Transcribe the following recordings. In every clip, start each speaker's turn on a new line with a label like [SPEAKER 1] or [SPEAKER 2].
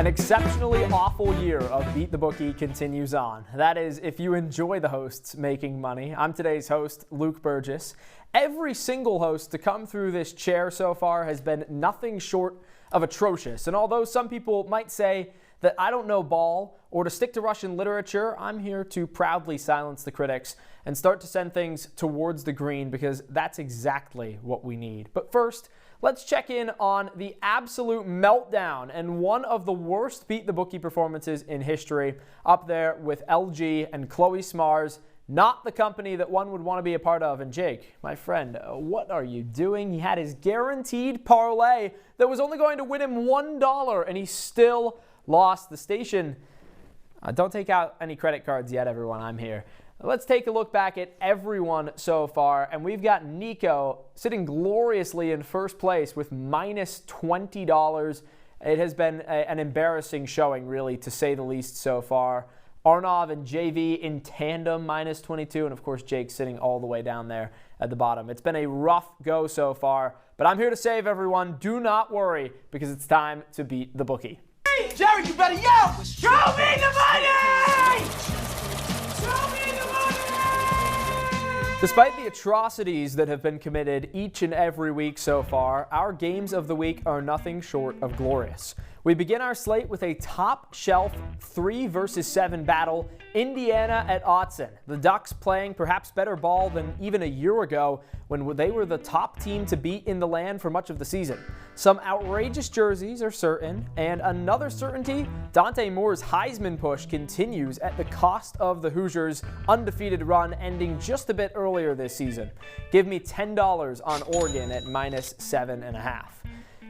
[SPEAKER 1] An exceptionally awful year of Beat the Bookie continues on. That is, if you enjoy the hosts making money. I'm today's host, Luke Burgess. Every single host to come through this chair so far has been nothing short of atrocious. And although some people might say that I don't know ball or to stick to Russian literature, I'm here to proudly silence the critics and start to send things towards the green, because that's exactly what we need. But first, let's check in on the absolute meltdown and one of the worst Beat the Bookie performances in history, up there with LG and Chloe Smars, not the company that one would want to be a part of. And Jake, my friend, what are you doing? He had his guaranteed parlay that was only going to win him $1, and he still lost. The station, don't take out any credit cards yet, everyone. I'm here. Let's take a look back at everyone so far, and we've got Nico sitting gloriously in first place with minus $20. It has been an embarrassing showing, really, to say the least so far. Arnav and JV in tandem, minus 22, and of course Jake sitting all the way down there at the bottom. It's been a rough go so far, but I'm here to save everyone. Do not worry, because it's time to beat the bookie.
[SPEAKER 2] Hey, Jerry, you better yell! Show me the money! Show me the money!
[SPEAKER 1] Despite the atrocities that have been committed each and every week so far, our games of the week are nothing short of glorious. We begin our slate with a top-shelf 3 versus 7 battle, Indiana at Autzen. The Ducks playing perhaps better ball than even a year ago when they were the top team to beat in the land for much of the season. Some outrageous jerseys are certain, and another certainty, Dante Moore's Heisman push continues at the cost of the Hoosiers' undefeated run ending just a bit earlier this season. Give me $10 on Oregon at minus 7.5.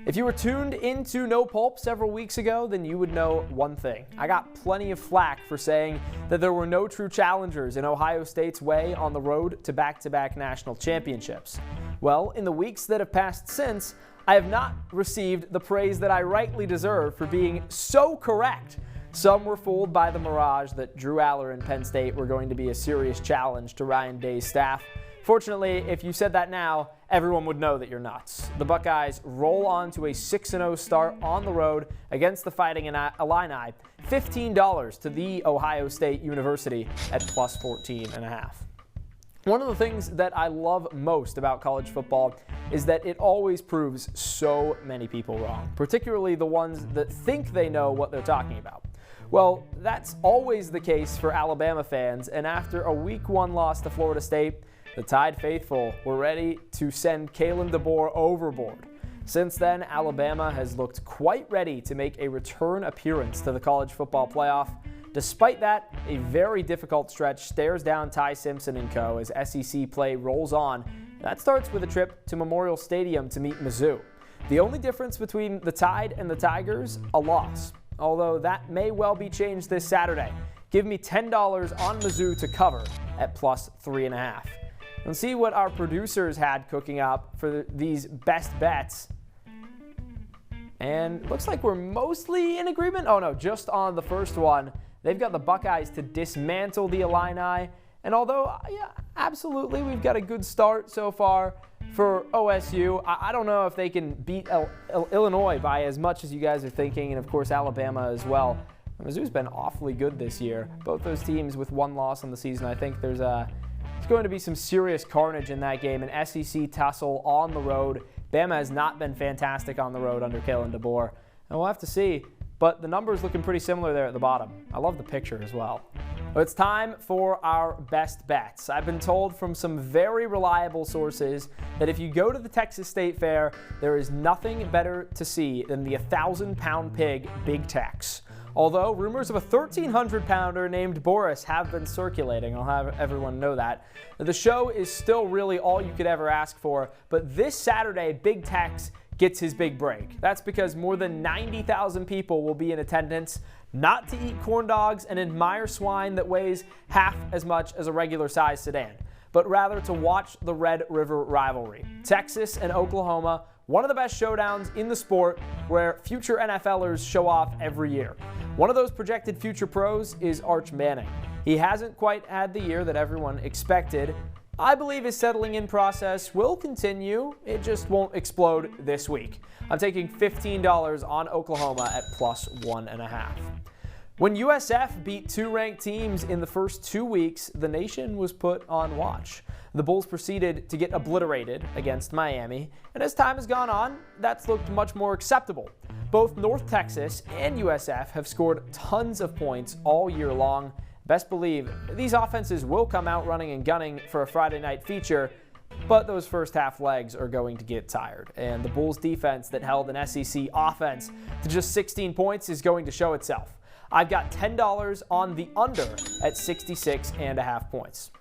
[SPEAKER 1] If you were tuned into No Pulp several weeks ago, then you would know one thing. I got plenty of flack for saying that there were no true challengers in Ohio State's way on the road to back-to-back national championships. Well, in the weeks that have passed since, I have not received the praise that I rightly deserve for being so correct. Some were fooled by the mirage that Drew Aller and Penn State were going to be a serious challenge to Ryan Day's staff. Fortunately, if you said that now, everyone would know that you're nuts. The Buckeyes roll on to a 6-0 start on the road against the Fighting Illini, $15 to the Ohio State University at plus 14.5. One of the things that I love most about college football is that it always proves so many people wrong, particularly the ones that think they know what they're talking about. Well, that's always the case for Alabama fans, and after a Week 1 loss to Florida State, the Tide faithful were ready to send Kalen DeBoer overboard. Since then, Alabama has looked quite ready to make a return appearance to the college football playoff. Despite that, a very difficult stretch stares down Ty Simpson and co. as SEC play rolls on. That starts with a trip to Memorial Stadium to meet Mizzou. The only difference between the Tide and the Tigers, a loss. Although that may well be changed this Saturday. Give me $10 on Mizzou to cover at plus 3.5. Let's see what our producers had cooking up for these best bets. And looks like we're mostly in agreement. Oh no, just on the first one. They've got the Buckeyes to dismantle the Illini. And although, yeah, absolutely, we've got a good start so far for OSU. I don't know if they can beat Illinois by as much as you guys are thinking, and of course Alabama as well. Mizzou's been awfully good this year. Both those teams with one loss on the season. I think there's going to be some serious carnage in that game. An SEC tussle on the road. Bama has not been fantastic on the road under Kalen DeBoer. And we'll have to see. But the numbers looking pretty similar there at the bottom. I love the picture as well. But it's time for our best bets. I've been told from some very reliable sources that if you go to the Texas State Fair, there is nothing better to see than the 1,000-pound pig, Big Tex. Although rumors of a 1,300-pounder named Boris have been circulating, I'll have everyone know that. The show is still really all you could ever ask for, but this Saturday, Big Tex gets his big break. That's because more than 90,000 people will be in attendance, not to eat corn dogs and admire swine that weighs half as much as a regular-sized sedan, but rather to watch the Red River rivalry. Texas and Oklahoma, one of the best showdowns in the sport where future NFLers show off every year. One of those projected future pros is Arch Manning. He hasn't quite had the year that everyone expected. I believe his settling in process will continue. It just won't explode this week. I'm taking $15 on Oklahoma at +1.5. When USF beat 2 ranked teams in the first 2 weeks, the nation was put on watch. The Bulls proceeded to get obliterated against Miami, and as time has gone on, that's looked much more acceptable. Both North Texas and USF have scored tons of points all year long. Best believe these offenses will come out running and gunning for a Friday night feature, but those first half legs are going to get tired, and the Bulls defense that held an SEC offense to just 16 points is going to show itself. I've got $10 on the under at 66.5 points.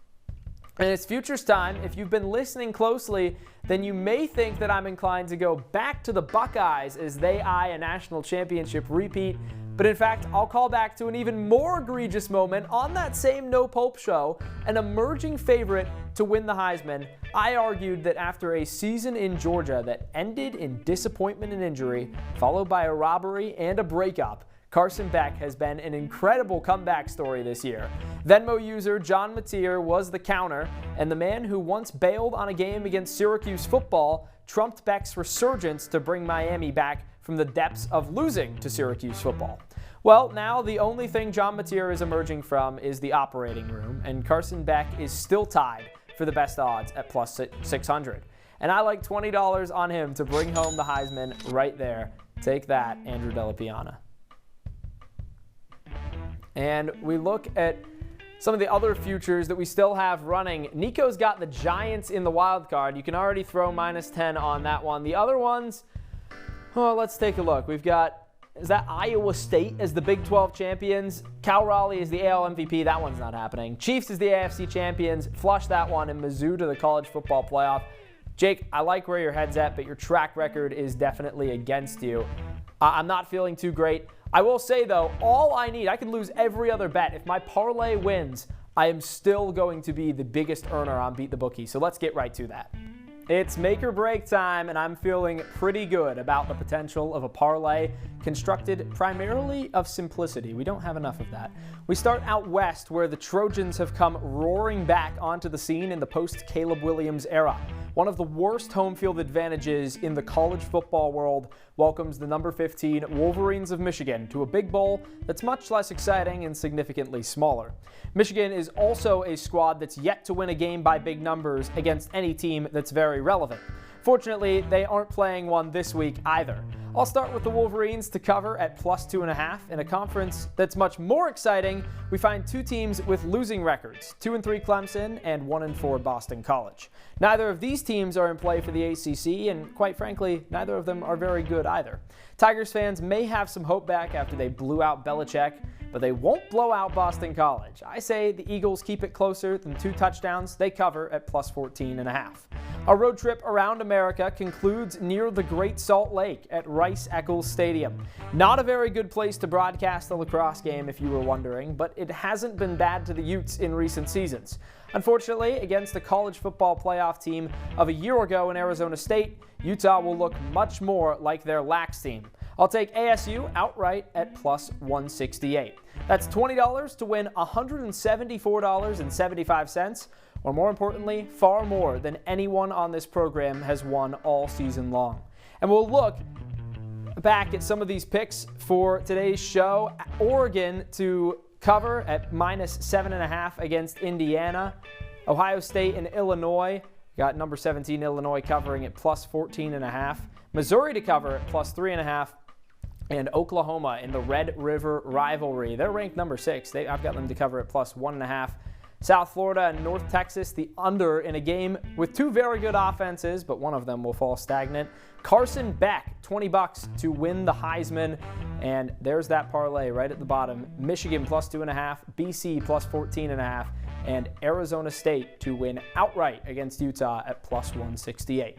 [SPEAKER 1] And it's futures time. If you've been listening closely, then you may think that I'm inclined to go back to the Buckeyes as they eye a national championship repeat. But in fact, I'll call back to an even more egregious moment on that same No Pope show, an emerging favorite to win the Heisman. I argued that after a season in Georgia that ended in disappointment and injury, followed by a robbery and a breakup, Carson Beck has been an incredible comeback story this year. Venmo user John Mateer was the counter, and the man who once bailed on a game against Syracuse football trumped Beck's resurgence to bring Miami back from the depths of losing to Syracuse football. Well, now the only thing John Mateer is emerging from is the operating room, and Carson Beck is still tied for the best odds at +600. And I like $20 on him to bring home the Heisman right there. Take that, Andrew Delapiana. And we look at some of the other futures that we still have running. Nico's got the Giants in the wild card. You can already throw -10 on that one. The other ones, let's take a look. We've got, is that Iowa State as the Big 12 champions? Cal Raleigh is the AL MVP. That one's not happening. Chiefs is the AFC champions. Flush that one. And Mizzou to the college football playoff. Jake, I like where your head's at, but your track record is definitely against you. I'm not feeling too great. I will say, though, all I need, I can lose every other bet. If my parlay wins, I am still going to be the biggest earner on Beat the Bookie. So let's get right to that. It's make or break time, and I'm feeling pretty good about the potential of a parlay constructed primarily of simplicity. We don't have enough of that. We start out west, where the Trojans have come roaring back onto the scene in the post-Caleb Williams era. One of the worst home field advantages in the college football world welcomes the number 15 Wolverines of Michigan to a big bowl that's much less exciting and significantly smaller. Michigan is also a squad that's yet to win a game by big numbers against any team that's very relevant. Fortunately, they aren't playing one this week either. I'll start with the Wolverines to cover at +2.5. In a conference that's much more exciting, we find 2 teams with losing records, 2-3 Clemson and 1-4 Boston College. Neither of these teams are in play for the ACC, and quite frankly, neither of them are very good either. Tigers fans may have some hope back after they blew out Belichick, but they won't blow out Boston College. I say the Eagles keep it closer than 2 touchdowns. They cover at +14.5. Our road trip around America concludes near the Great Salt Lake at Rice-Eccles Stadium. Not a very good place to broadcast a lacrosse game if you were wondering, but it hasn't been bad to the Utes in recent seasons. Unfortunately, against the college football playoff team of a year ago in Arizona State, Utah will look much more like their lax team. I'll take ASU outright at +168. That's $20 to win $174.75, or more importantly, far more than anyone on this program has won all season long. And we'll look back at some of these picks for today's show. Oregon to cover at -7.5 against Indiana. Ohio State and Illinois, got number 17 Illinois covering at +14.5. Missouri to cover at +3.5. And Oklahoma in the Red River rivalry. They're ranked number 6. I've got them to cover at +1.5. South Florida and North Texas, the under in a game with 2 very good offenses, but one of them will fall stagnant. Carson Beck, $20 to win the Heisman. And there's that parlay right at the bottom. Michigan +2.5, BC +14.5, and Arizona State to win outright against Utah at +168.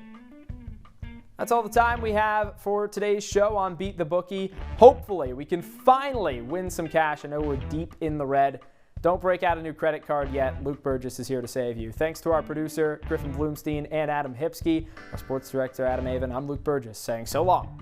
[SPEAKER 1] That's all the time we have for today's show on Beat the Bookie. Hopefully, we can finally win some cash. I know we're deep in the red. Don't break out a new credit card yet. Luke Burgess is here to save you. Thanks to our producer, Griffin Bloomstein, and Adam Hipsky, our sports director, Adam Avon. I'm Luke Burgess saying so long.